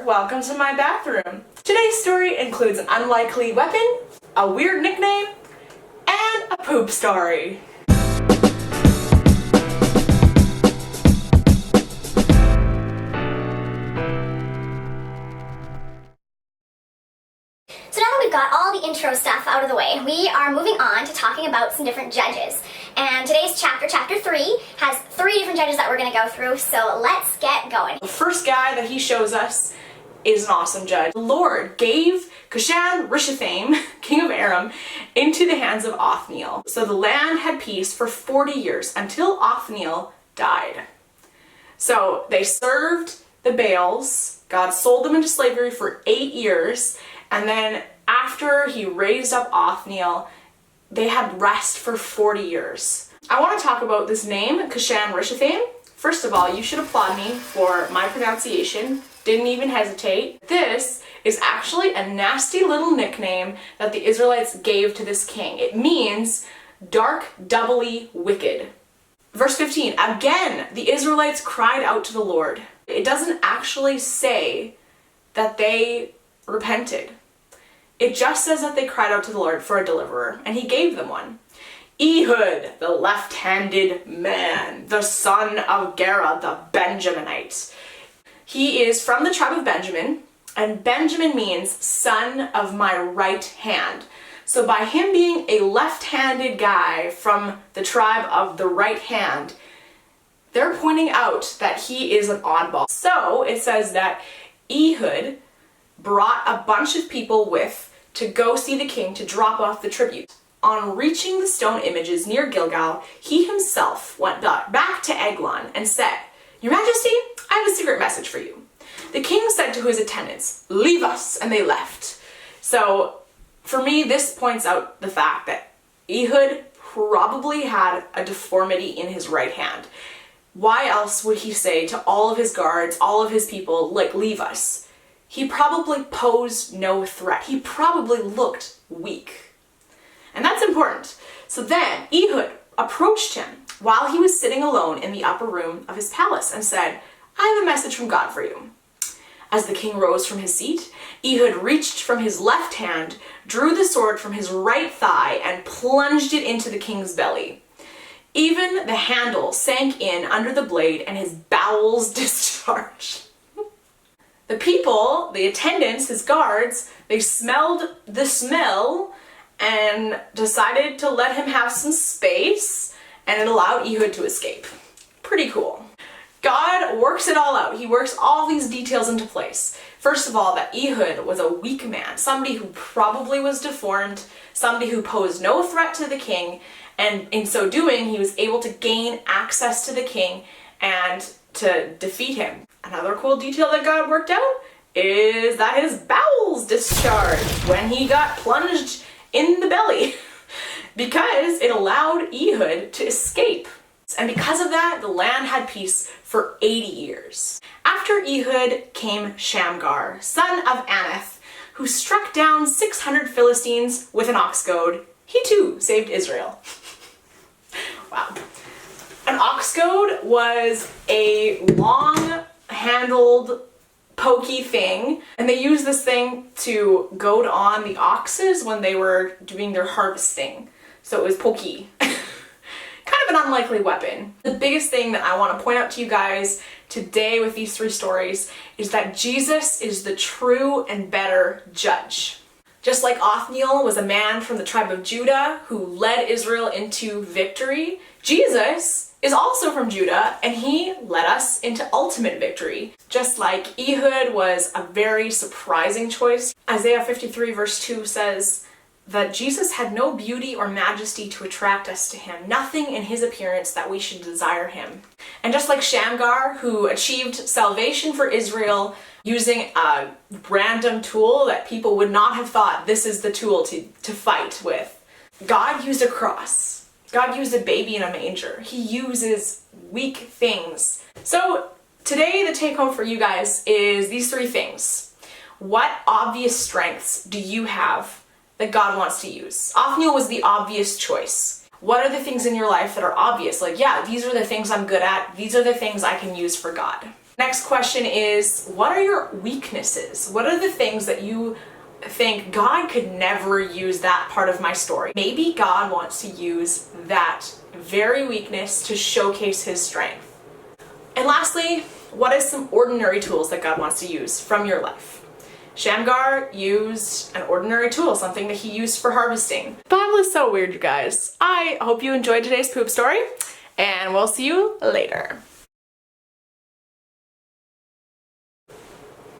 welcome to my bathroom. Today's story includes an unlikely weapon, a weird nickname, and a poop story. So now that we've got all the intro stuff out of the way, we are moving on to talking about some different judges. And today's chapter 3, has 3 different judges that we're going to go through, so let's get going. The first guy that he shows us is an awesome judge. The Lord gave Cushan-Rishathaim, king of Aram, into the hands of Othniel. So the land had peace for 40 years until Othniel died. So they served the Baals. God sold them into slavery for 8 years. And then after he raised up Othniel, they had rest for 40 years. I want to talk about this name, Cushan-Rishathaim. First of all, you should applaud me for my pronunciation. Didn't even hesitate. This is actually a nasty little nickname that the Israelites gave to this king. It means dark, doubly wicked. Verse 15, again, the Israelites cried out to the Lord. It doesn't actually say that they repented. It just says that they cried out to the Lord for a deliverer, and he gave them one. Ehud, the left-handed man, the son of Gera, the Benjaminite. He is from the tribe of Benjamin, and Benjamin means son of my right hand. So by him being a left-handed guy from the tribe of the right hand, they're pointing out that he is an oddball. So it says that Ehud brought a bunch of people to go see the king to drop off the tribute. On reaching the stone images near Gilgal, he himself went back to Eglon and said, "Your Majesty, I have a secret message for you." The king said to his attendants, "Leave us," and they left. So for me, this points out the fact that Ehud probably had a deformity in his right hand. Why else would he say to all of his guards, all of his people, like, leave us? He probably posed no threat. He probably looked weak. And that's important. So then Ehud approached him while he was sitting alone in the upper room of his palace and said, "I have a message from God for you." As the king rose from his seat, Ehud reached from his left hand, drew the sword from his right thigh, and plunged it into the king's belly. Even the handle sank in under the blade and his bowels discharged. The people, the attendants, his guards, they smelled the smell and decided to let him have some space, and it allowed Ehud to escape. Pretty cool. God works it all out. He works all these details into place. First of all, that Ehud was a weak man, somebody who probably was deformed, somebody who posed no threat to the king, and in so doing, he was able to gain access to the king and to defeat him. Another cool detail that God worked out is that his bowels discharged when he got plunged in the belly because it allowed Ehud to escape. And because of that, the land had peace for 80 years. After Ehud came Shamgar, son of Anath, who struck down 600 Philistines with an ox goad. He too saved Israel. Wow. An ox goad was a long-handled, pokey thing, and they used this thing to goad on the oxes when they were doing their harvesting. So it was pokey. Kind of an unlikely weapon. The biggest thing that I want to point out to you guys today with these 3 stories is that Jesus is the true and better judge. Just like Othniel was a man from the tribe of Judah who led Israel into victory, Jesus is also from Judah, and he led us into ultimate victory. Just like Ehud was a very surprising choice. Isaiah 53 verse 2 says that Jesus had no beauty or majesty to attract us to him, nothing in his appearance that we should desire him. And just like Shamgar, who achieved salvation for Israel using a random tool that people would not have thought this is the tool to fight with, God used a cross. God used a baby in a manger. He uses weak things. So today the take home for you guys is these 3 things. What obvious strengths do you have that God wants to use? Othniel was the obvious choice. What are the things in your life that are obvious? Like, yeah, these are the things I'm good at. These are the things I can use for God. Next question is, what are your weaknesses? What are the things that you think God could never use that part of my story? Maybe God wants to use that very weakness to showcase his strength. And lastly, what is some ordinary tools that God wants to use from your life? Shamgar used an ordinary tool, something that he used for harvesting. The Bible is so weird, you guys. I hope you enjoyed today's poop story, and we'll see you later.